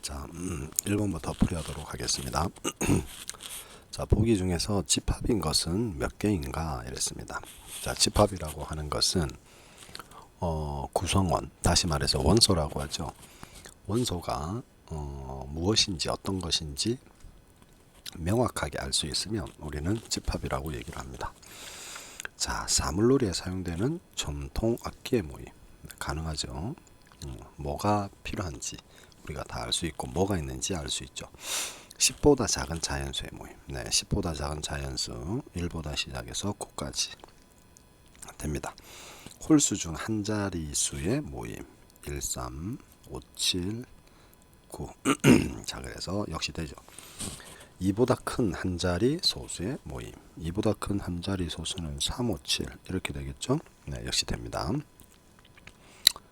자, 1번부터 풀이하도록 하겠습니다. 자, 보기 중에서 집합인 것은 몇 개인가 이랬습니다. 자, 집합이라고 하는 것은 구성원, 다시 말해서 원소라고 하죠. 원소가 무엇인지 어떤 것인지 명확하게 알 수 있으면 우리는 집합이라고 얘기를 합니다. 자, 사물놀이에 사용되는 전통 악기의 모임 가능하죠. 뭐가 필요한지 우리가 다 알 수 있고 뭐가 있는지 알 수 있죠. 10보다 작은 자연수의 모임. 네, 10보다 작은 자연수 1보다 시작해서 9까지 됩니다. 홀수 중 한 자리수의 모임 1, 3, 5, 7, 9. 자, 그래서 역시 되죠. 2보다 큰 한 자리 소수의 모임. 2보다 큰 한 자리 소수는 3, 5, 7 이렇게 되겠죠. 네, 역시 됩니다.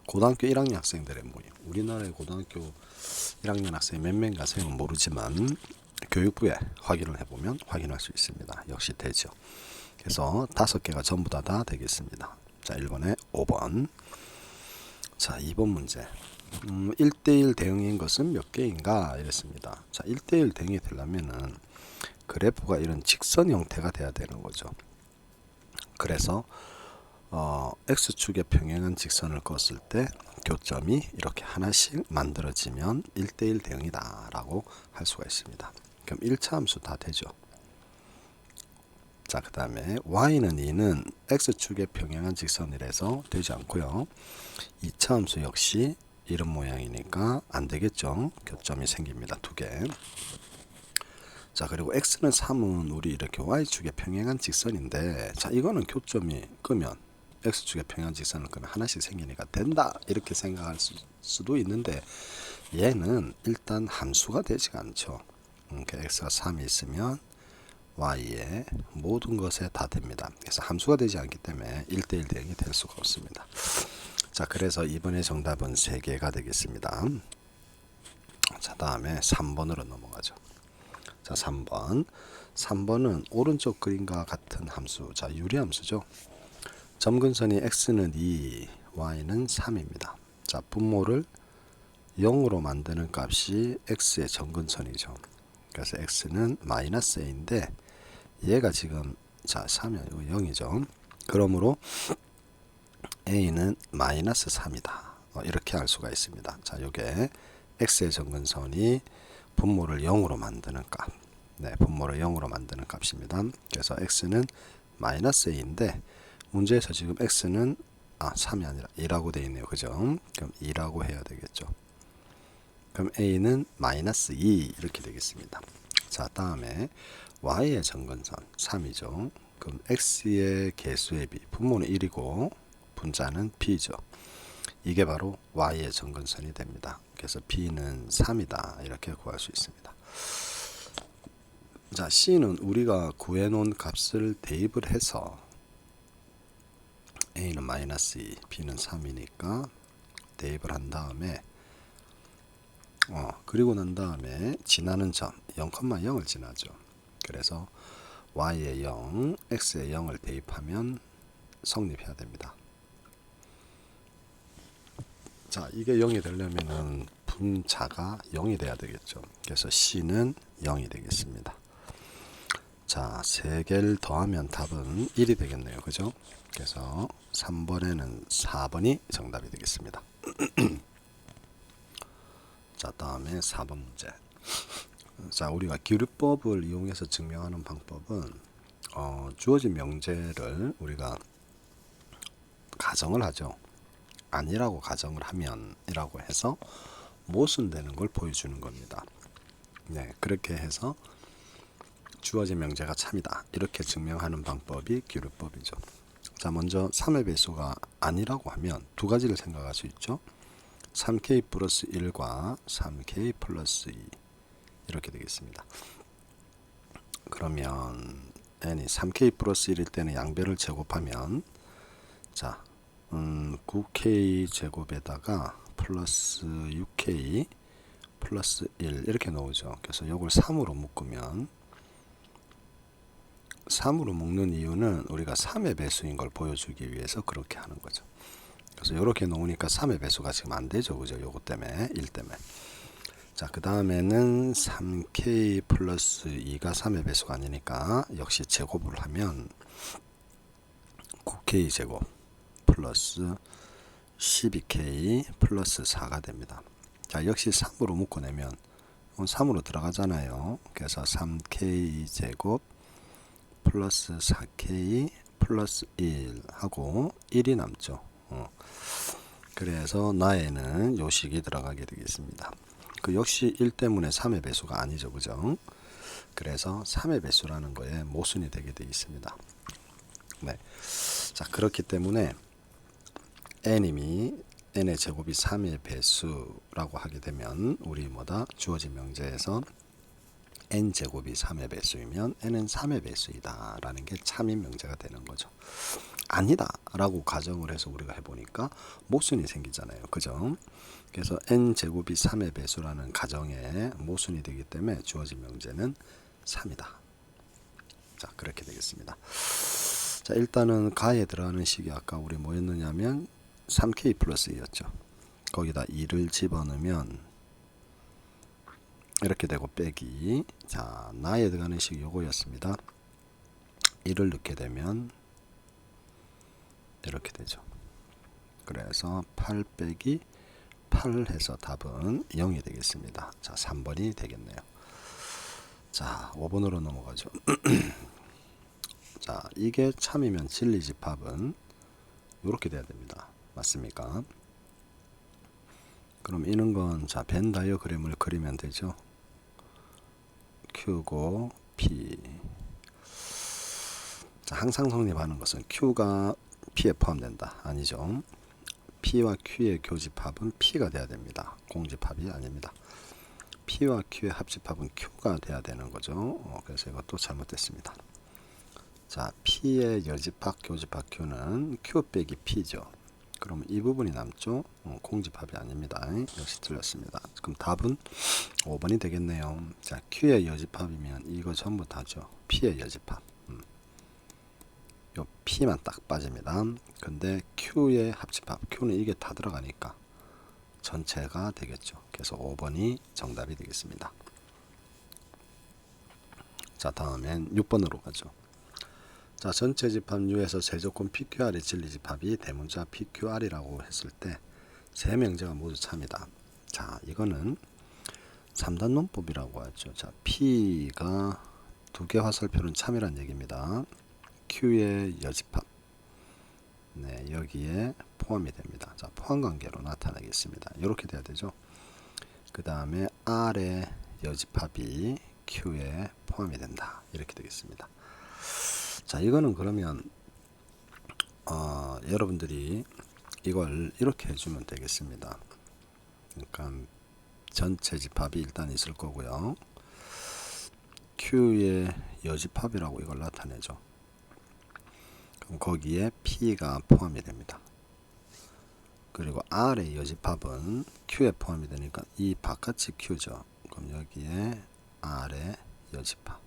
고등학교 1학년 학생들의 모임. 우리나라의 고등학교 1학년 학생이 몇 명인가 생은 모르지만 교육부에 확인을 해보면 확인할 수 있습니다. 역시 되죠. 그래서 5개가 전부 다 되겠습니다. 자, 1번에 5번. 자, 2번 문제. 1대1 대응인 것은 몇 개인가 이랬습니다. 자, 1대1 대응이 되려면은 그래프가 이런 직선 형태가 돼야 되는 거죠. 그래서 X축에 평행한 직선을 그었을 때 교점이 이렇게 하나씩 만들어지면 1대1 대응이다 라고 할 수가 있습니다. 그럼 1차 함수 다 되죠. 자, 그 다음에 Y는 2는 X축에 평행한 직선이라서 되지 않고요. 2차 함수 역시 이런 모양이니까 안 되겠죠. 교점이 생깁니다. 2개. 자, 그리고 X는 3은 우리 이렇게 Y축에 평행한 직선인데, 자, 이거는 교점이 끄면 X축에 평행한 직선을 끄면 하나씩 생기니까 된다 이렇게 생각할 수도 있는데, 얘는 일단 함수가 되지가 않죠. 그러니까 X가 3이 있으면 Y의 모든 것에 다 됩니다. 그래서 함수가 되지 않기 때문에 1대1 대응이 될 수가 없습니다. 자, 그래서 이번에 정답은 3개가 되겠습니다. 자, 다음에 3번으로 넘어가죠. 자, 3번. 3번은 오른쪽 그림과 같은 함수. 자, 유리함수죠. 점근선이 x는 2, y는 3입니다. 자, 분모를 0으로 만드는 값이 x의 점근선이죠. 그래서 x는 마이너스 a인데 얘가 지금 자 3이 아니고 0이죠. 그러므로 a는 마이너스 3이다. 이렇게 알 수가 있습니다. 자, 요게 x의 점근선이 분모를 0으로 만드는 값. 네, 분모를 0으로 만드는 값입니다. 그래서 x는 마이너스 a인데 문제에서 지금 x는 3이 아니라 2라고 되어 있네요. 그죠? 그럼 2라고 해야 되겠죠. 그럼 a는 마이너스 2 이렇게 되겠습니다. 자, 다음에 y의 점근선 3이죠. 그럼 x의 개수의 비, 분모는 1이고 분자는 b죠. 이게 바로 y의 점근선이 됩니다. 그래서 b는 3이다 이렇게 구할 수 있습니다. 자, c는 우리가 구해놓은 값을 대입을 해서 a는 마이너스 2, b는 3이니까 대입을 한 다음에 그리고 난 다음에 지나는 점 0,0을 지나죠. 그래서 y에 0, x에 0을 대입하면 성립해야 됩니다. 자, 이게 0이 되려면은 분자가 0이 돼야 되겠죠. 그래서 c는 0이 되겠습니다. 자, 3개를 더하면 답은 1이 되겠네요. 그죠? 그래서 3번에는 4번이 정답이 되겠습니다. 자, 다음에 4번 문제. 자, 우리가 기류법을 이용해서 증명하는 방법은 주어진 명제를 우리가 가정을 하죠. 아니라고 가정을 하면 이라고 해서 모순되는 걸 보여주는 겁니다. 네, 그렇게 해서 주어진 명제가 참이다 이렇게 증명하는 방법이 기류법이죠. 자, 먼저 3의 배수가 아니라고 하면 두 가지를 생각할 수 있죠. 3k 플러스 1과 3k 플러스 2 이렇게 되겠습니다. 그러면 n이 3k 플러스 1일 때는 양변을 제곱하면 자 9k 제곱에다가 플러스 6k 플러스 1 이렇게 나오죠. 그래서 이걸 3으로 묶으면 3으로 묶는 이유는 우리가 3의 배수인 걸 보여주기 위해서 그렇게 하는 거죠. 그래서 이렇게 놓으니까 3의 배수가 지금 안 되죠. 그죠? 요거 때문에 1 때문에. 자, 그 다음에는 3k 플러스 2가 3의 배수가 아니니까 역시 제곱을 하면 9k 제곱 플러스 12k 플러스 4가 됩니다. 자, 역시 3으로 묶어내면 3으로 들어가잖아요. 그래서 3k 제곱 플러스 4k 플러스 1 하고 1이 남죠. 그래서 나에는 요식이 들어가게 되겠습니다. 그 역시 1 때문에 3의 배수가 아니죠, 그죠? 그래서 3의 배수라는 거에 모순이 되게 되어 있습니다. 네. 자, 그렇기 때문에 n임이 n의 제곱이 3의 배수라고 하게 되면 우리 뭐다? 주어진 명제에서 n 제곱이 3의 배수이면 n은 3의 배수이다 라는 게 참인 명제가 되는 거죠. 아니다 라고 가정을 해서 우리가 해보니까 모순이 생기잖아요, 그죠? 그래서 n 제곱이 3의 배수라는 가정에 모순이 되기 때문에 주어진 명제는 3이다. 자, 그렇게 되겠습니다. 자, 일단은 가에 들어가는 식이 아까 우리 뭐였느냐면 3k 플러스 2였죠. 거기다 2를 집어넣으면 이렇게 되고 빼기. 자, 나에 들어가는 식이 요거였습니다. 1을 넣게 되면 이렇게 되죠. 그래서 8 빼기 8 해서 답은 0이 되겠습니다. 자, 3번이 되겠네요. 자, 5번으로 넘어가죠. 자, 이게 참이면 진리집합은 이렇게 돼야 됩니다. 맞습니까? 그럼 이런 건 자, 벤 다이어그램을 그리면 되죠. Q고 P. 자, 항상 성립하는 것은 Q가 P에 포함된다. 아니죠. P와 Q의 교집합은 P가 돼야 됩니다. 공집합이 아닙니다. P와 Q의 합집합은 Q가 돼야 되는 거죠. 그래서 이것도 잘못됐습니다. 자, P의 여집합, 교집합 Q는 Q 빼기 P죠. 그럼 이 부분이 남죠. 공집합이 아닙니다. 역시 틀렸습니다. 그럼 답은 5번이 되겠네요. 자, Q의 여집합이면 이거 전부 다죠. P의 여집합. 요 P만 딱 빠집니다. 근데 Q의 합집합, Q는 이게 다 들어가니까 전체가 되겠죠. 그래서 5번이 정답이 되겠습니다. 자, 다음엔 6번으로 가죠. 자, 전체 집합 U에서 세조건 PQR의 진리집합이 대문자 PQR이라고 했을 때 세 명제가 모두 참이다. 자, 이거는 3단 논법이라고 하죠. 자, P가 두 개 화살표는 참이란 얘기입니다. Q의 여집합, 네, 여기에 포함이 됩니다. 자, 포함관계로 나타내겠습니다. 이렇게 돼야 되죠. 그 다음에 R의 여집합이 Q에 포함이 된다. 이렇게 되겠습니다. 자, 이거는 그러면 여러분들이 이걸 이렇게 해주면 되겠습니다. 그러니까 전체 집합이 일단 있을 거고요. Q의 여집합이라고 이걸 나타내죠. 그럼 거기에 P가 포함이 됩니다. 그리고 R의 여집합은 Q에 포함이 되니까 이 바깥이 Q죠. 그럼 여기에 R의 여집합.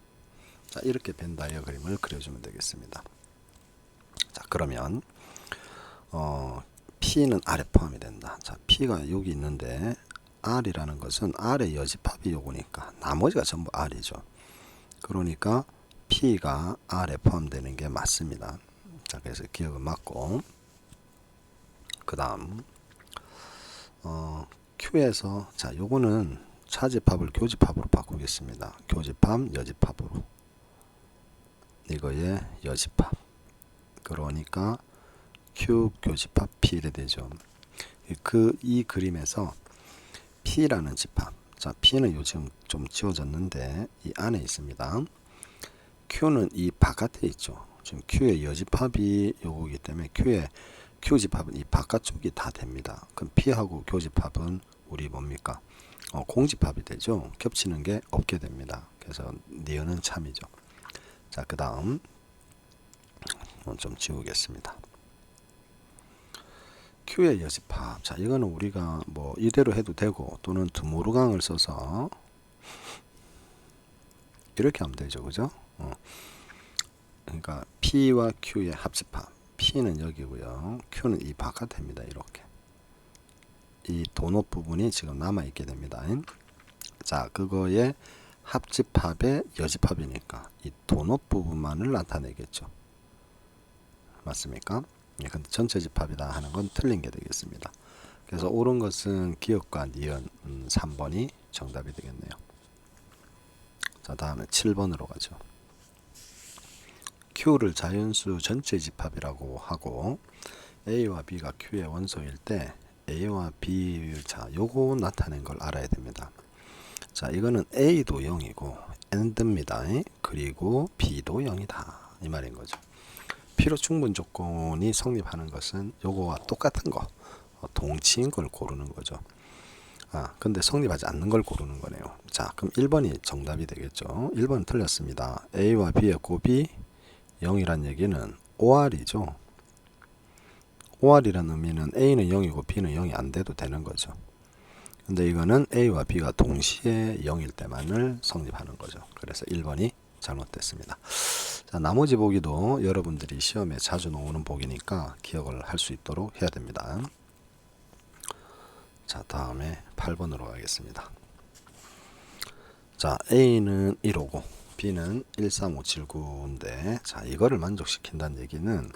자, 이렇게 벤 다이어그램을 그려주면 되겠습니다. 자, 그러면 P는 R에 포함이 된다. 자, P가 여기 있는데 R이라는 것은 R의 여집합이 요거니까 나머지가 전부 R이죠. 그러니까 P가 R에 포함되는 게 맞습니다. 자, 그래서 기억은 맞고, 그 다음 Q에서 자, 요거는 차집합을 교집합으로 바꾸겠습니다. 교집합 여집합으로, 이거의 여집합. 그러니까 Q 교집합 P 이래 되죠. 이 그림에서 P라는 집합, 자, P는 요즘 좀 지워졌는데 이 안에 있습니다. Q는 이 바깥에 있죠. 지금 Q의 여집합이 요거기 때문에 Q의 Q집합은 이 바깥쪽이 다 됩니다. 그럼 P하고 교집합은 우리 뭡니까? 공집합이 되죠. 겹치는 게 없게 됩니다. 그래서 니은은 참이죠. 자, 그 다음 좀 지우겠습니다. Q의 여집합. 자, 이거는 우리가 뭐 이대로 해도 되고 또는 드모르강을 써서 이렇게 하면 되죠. 그죠? 그러니까 P와 Q의 합집합. P는 여기고요. Q는 이 바깥입니다. 이렇게. 이 도넛 부분이 지금 남아 있게 됩니다. 자, 그거의 합집합의 여집합이니까 이 도넛 부분만을 나타내겠죠. 맞습니까? 예, 근데 전체 집합이다 하는 건 틀린 게 되겠습니다. 그래서 옳은 것은 기억과 니은 3번이 정답이 되겠네요. 자, 다음에 7번으로 가죠. Q를 자연수 전체 집합이라고 하고 A와 B가 Q의 원소일 때 A와 B, 자, 요거 나타낸 걸 알아야 됩니다. 자, 이거는 A도 0이고 AND입니다. 그리고 B도 0이다. 이 말인 거죠. 필요 충분 조건이 성립하는 것은 요거와 똑같은 거, 동치인 걸 고르는 거죠. 근데 성립하지 않는 걸 고르는 거네요. 자, 그럼 1번이 정답이 되겠죠. 1번 틀렸습니다. A와 B의 곱이 0이란 얘기는 OR이죠. OR이라는 의미는 A는 0이고 B는 0이 안 돼도 되는 거죠. 근데 이거는 A와 B가 동시에 0일 때만을 성립하는 거죠. 그래서 1번이 잘못됐습니다. 자, 나머지 보기도 여러분들이 시험에 자주 나오는 보기니까 기억을 할 수 있도록 해야 됩니다. 자, 다음에 8번으로 가겠습니다. 자, A는 155, B는 13579인데, 자, 이거를 만족시킨다는 얘기는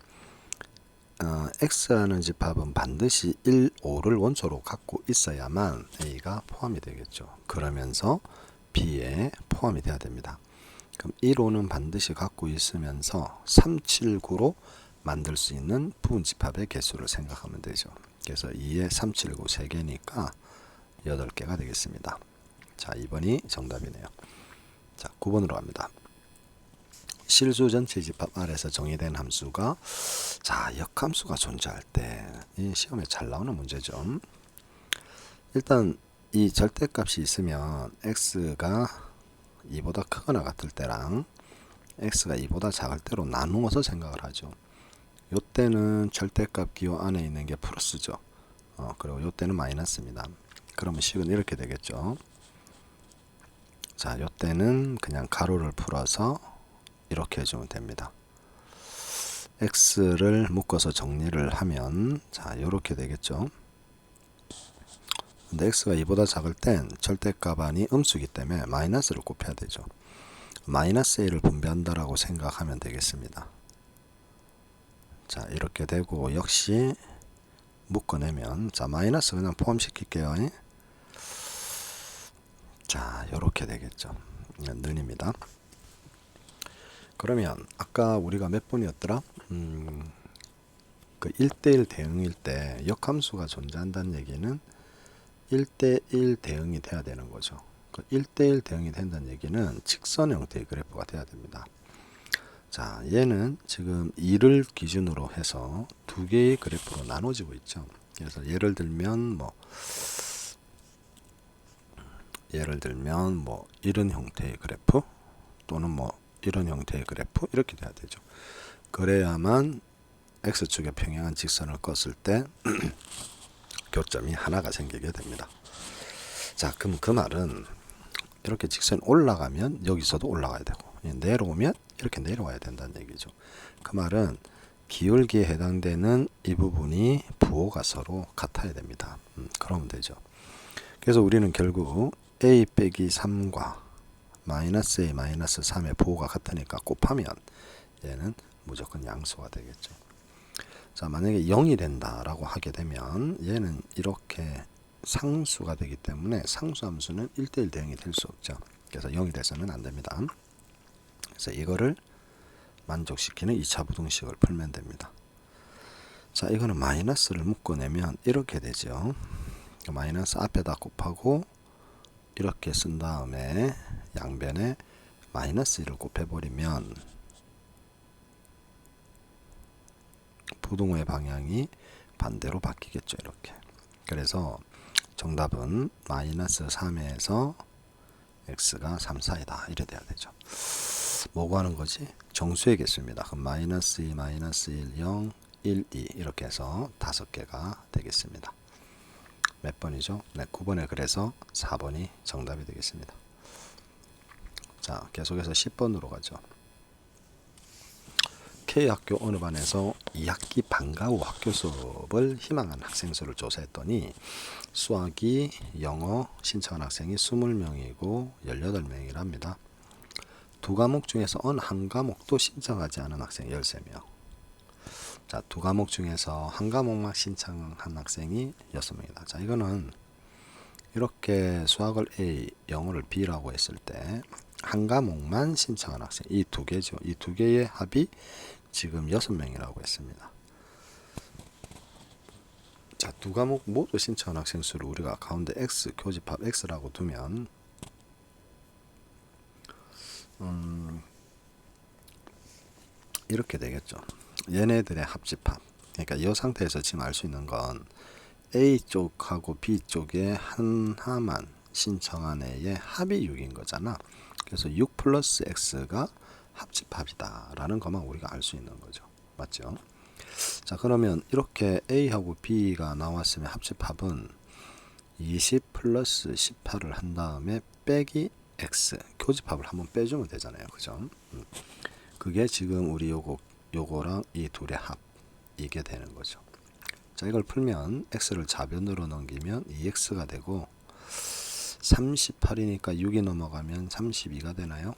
X라는 집합은 반드시 1, 5를 원소로 갖고 있어야만 A가 포함이 되겠죠. 그러면서 B에 포함이 돼야 됩니다. 그럼 1, 5는 반드시 갖고 있으면서 3, 7, 9로 만들 수 있는 부분 집합의 개수를 생각하면 되죠. 그래서 2에 3, 7, 9 3개니까 8개가 되겠습니다. 자, 2번이 정답이네요. 자, 9번으로 갑니다. 실수 전체 집합 아래서 정의된 함수가, 자, 역함수가 존재할 때 이 시험에 잘 나오는 문제죠. 일단 이 절대값이 있으면 x가 2보다 크거나 같을 때랑 x가 2보다 작을 때로 나누어서 생각을 하죠. 요때는 절대값 기호 안에 있는 게 플러스죠. 그리고 요때는 마이너스입니다. 그러면 식은 이렇게 되겠죠. 자, 요때는 그냥 가로를 풀어서 이렇게 해주면 됩니다. x를 묶어서 정리를 하면, 자, 요렇게 되겠죠. 근데 x가 2보다 작을 땐 절대값 안이 음수이기 때문에 마이너스를 곱해야 되죠. 마이너스 a를 분배한다라고 생각하면 되겠습니다. 자, 이렇게 되고, 역시 묶어내면, 자, 마이너스 그냥 포함시킬게요. 자, 요렇게 되겠죠. 는입니다. 그러면 아까 우리가 몇 번이었더라? 그 1대1 대응일 때 역함수가 존재한다는 얘기는 1대1 대응이 돼야 되는 거죠. 그 1대1 대응이 된다는 얘기는 직선 형태의 그래프가 돼야 됩니다. 자, 얘는 지금 2를 기준으로 해서 두 개의 그래프로 나눠지고 있죠. 그래서 예를 들면 이런 형태의 그래프 또는 이런 형태의 그래프 이렇게 돼야 되죠. 그래야만 x축의 평행한 직선을 껐을 때 교점이 하나가 생기게 됩니다. 자, 그럼 그 말은 이렇게 직선이 올라가면 여기서도 올라가야 되고 내려오면 이렇게 내려와야 된다는 얘기죠. 그 말은 기울기에 해당되는 이 부분이 부호가 서로 같아야 됩니다. 그러면 되죠. 그래서 우리는 결국 a 빼기 3과 마이너스 a 마이너스 3의 부호가 같으니까 곱하면 얘는 무조건 양수가 되겠죠. 자, 만약에 0이 된다라고 하게 되면 얘는 이렇게 상수가 되기 때문에 상수함수는 1대1 대응이 될 수 없죠. 그래서 0이 돼서는 안 됩니다. 그래서 이거를 만족시키는 2차 부등식을 풀면 됩니다. 자, 이거는 마이너스를 묶어내면 이렇게 되죠. 마이너스 앞에다 곱하고 이렇게 쓴 다음에 양변에 마이너스 1을 곱해버리면 부등호의 방향이 반대로 바뀌겠죠. 이렇게. 그래서 정답은 마이너스 3에서 x가 3, 4이다. 이래 돼야 되죠. 뭐 구하는 거지? 정수의 개수입니다. 그럼 마이너스 2, 마이너스 1, 0, 1, 2 이렇게 해서 5개가 되겠습니다. 몇 번이죠? 네, 9번에 그래서 4번이 정답이 되겠습니다. 자, 계속해서 10번으로 가죠. K학교 어느 반에서 2학기 방과 후 학교 수업을 희망하는 학생 수를 조사했더니 수학이 영어 신청한 학생이 20명이고 18명이랍니다. 두 과목 중에서 어느 한 과목도 신청하지 않은 학생 13명. 자, 두 과목 중에서 한 과목만 신청한 학생이 6명이다. 자, 이거는 이렇게 수학을 A, 영어를 B라고 했을 때 한 과목만 신청한 학생, 이 두 개죠. 이 두 개의 합이 지금 6명이라고 했습니다. 자, 두 과목 모두 신청한 학생 수를 우리가 가운데 X, 교집합 X라고 두면 이렇게 되겠죠. 얘네들의 합집합. 그러니까 이 상태에서 지금 알 수 있는 건 A 쪽하고 B 쪽에 하나만 신청한 애의 합이 6인 거잖아. 그래서 6 플러스 X가 합집합이다 라는 것만 우리가 알 수 있는 거죠. 맞죠? 자, 그러면 이렇게 A하고 B가 나왔으면 합집합은 20 플러스 18을 한 다음에 빼기 X, 교집합을 한번 빼주면 되잖아요. 그죠? 그게 지금 우리 요거랑 이 둘의 합, 이게 되는 거죠. 자, 이걸 풀면 X를 좌변으로 넘기면 2X가 되고 38이니까 6이 넘어가면 32가 되나요?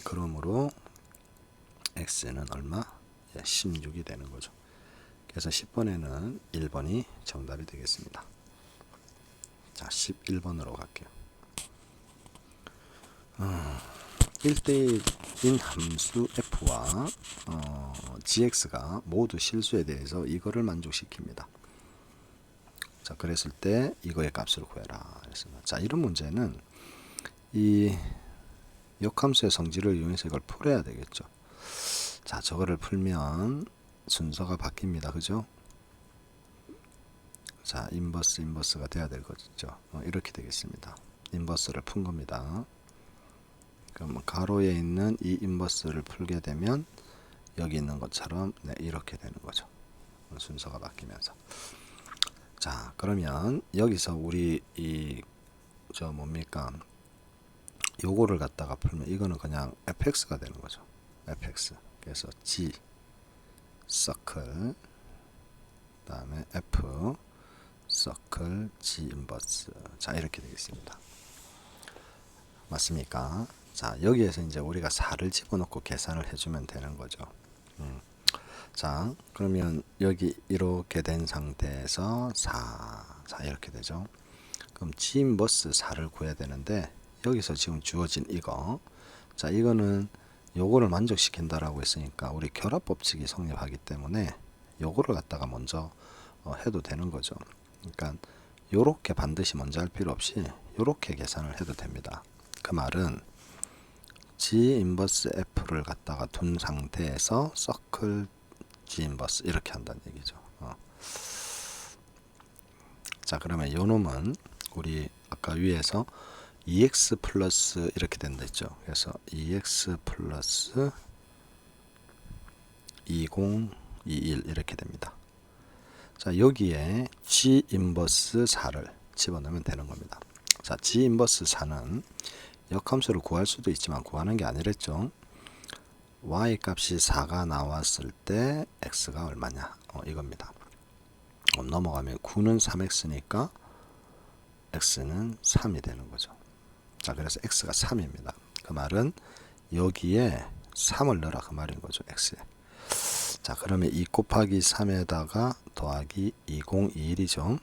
그러므로 X는 얼마? 16이 되는 거죠. 그래서 10번에는 1번이 정답이 되겠습니다. 자, 11번으로 갈게요. 1대1인 함수 f와 gx가 모두 실수에 대해서 이거를 만족시킵니다. 자, 그랬을 때 이거의 값을 구해라 했습니다. 자, 이런 문제는 이 역함수의 성질을 이용해서 이걸 풀어야 되겠죠. 자, 저거를 풀면 순서가 바뀝니다. 그죠? 자, 인버스가 돼야 될 거죠. 이렇게 되겠습니다. 인버스를 푼 겁니다. 그럼 가로에 있는 이 인버스를 풀게 되면 여기 있는 것처럼 이렇게 되는 거죠. 순서가 바뀌면서. 자, 그러면 여기서 우리 뭡니까? 요거를 갖다가 풀면 이거는 그냥 fx가 되는 거죠. fx. 그래서 g 서클 그다음에 f 서클 g 인버스. 자, 이렇게 되겠습니다. 맞습니까? 자, 여기에서 이제 우리가 4를 집어넣고 계산을 해주면 되는 거죠. 자, 그러면 여기 이렇게 된 상태에서 4, 자, 이렇게 되죠. 그럼 G 인버스 4를 구해야 되는데 여기서 지금 주어진 이거, 자, 이거는 요거를 만족시킨다라고 했으니까 우리 결합 법칙이 성립하기 때문에 요거를 갖다가 먼저 해도 되는 거죠. 그러니까 요렇게 반드시 먼저 할 필요 없이 요렇게 계산을 해도 됩니다. 그 말은 G 인버스 F를 갖다가 둔 상태에서 서클 G 인버스 이렇게 한다는 얘기죠. 자, 그러면 요 놈은 우리 아까 위에서 2x 플러스 이렇게 된다 했죠. 그래서 2x 플러스 2021 이렇게 됩니다. 자, 여기에 G 인버스 4를 집어넣으면 되는 겁니다. 자, G 인버스 4는 역함수를 구할 수도 있지만 구하는 게 아니랬죠. y 값이 4가 나왔을 때 x가 얼마냐? 이겁니다. 넘어가면 9는 3x니까 x는 3이 되는 거죠. 자, 그래서 x가 3입니다. 그 말은 여기에 3을 넣으라 그 말인 거죠. x에. 자, 그러면 2 곱하기 3에다가 더하기 2021이죠.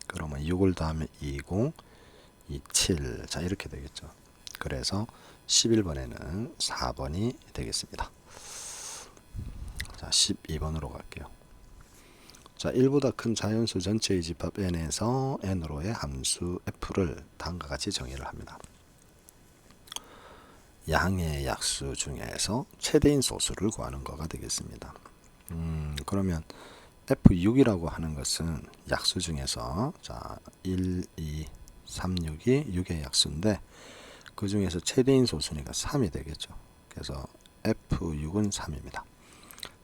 그러면 6을 더하면 2027. 자, 이렇게 되겠죠. 그래서 11번에는 4번이 되겠습니다. 자, 12번으로 갈게요. 자, 1보다 큰 자연수 전체의 집합 n에서 n으로의 함수 f를 다음과 같이 정의를 합니다. 양의 약수 중에서 최대인 소수를 구하는 거가 되겠습니다. 그러면 f6이라고 하는 것은 약수 중에서 자, 1, 2, 3, 6이 6의 약수인데 그 중에서 최대인 소수니까 3이 되겠죠. 그래서 F6은 3입니다.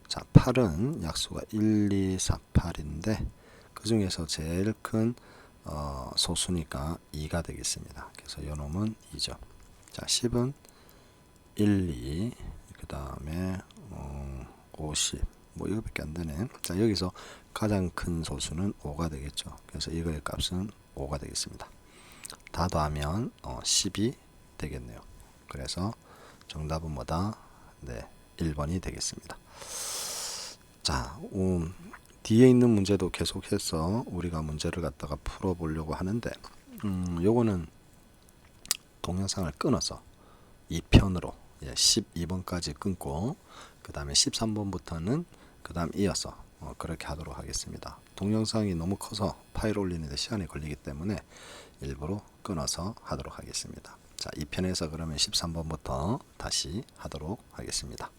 자, 8은 약수가 1, 2, 4, 8인데 그 중에서 제일 큰 소수니까 2가 되겠습니다. 그래서 요 놈은 2죠. 자, 10은 1, 2, 그 다음에 50 뭐 이거밖에 안 되네. 자, 여기서 가장 큰 소수는 5가 되겠죠. 그래서 이거의 값은 5가 되겠습니다. 다 더하면 10이 되겠네요. 그래서 정답은 뭐다? 네, 1번이 되겠습니다. 자, 뒤에 있는 문제도 계속해서 우리가 문제를 갖다가 풀어보려고 하는데, 요거는 동영상을 끊어서 2편으로 12번까지 끊고 그 다음에 13번부터는 그 다음 이어서 그렇게 하도록 하겠습니다. 동영상이 너무 커서 파일 올리는데 시간이 걸리기 때문에 일부러 끊어서 하도록 하겠습니다. 자, 2편에서 그러면 13번부터 다시 하도록 하겠습니다.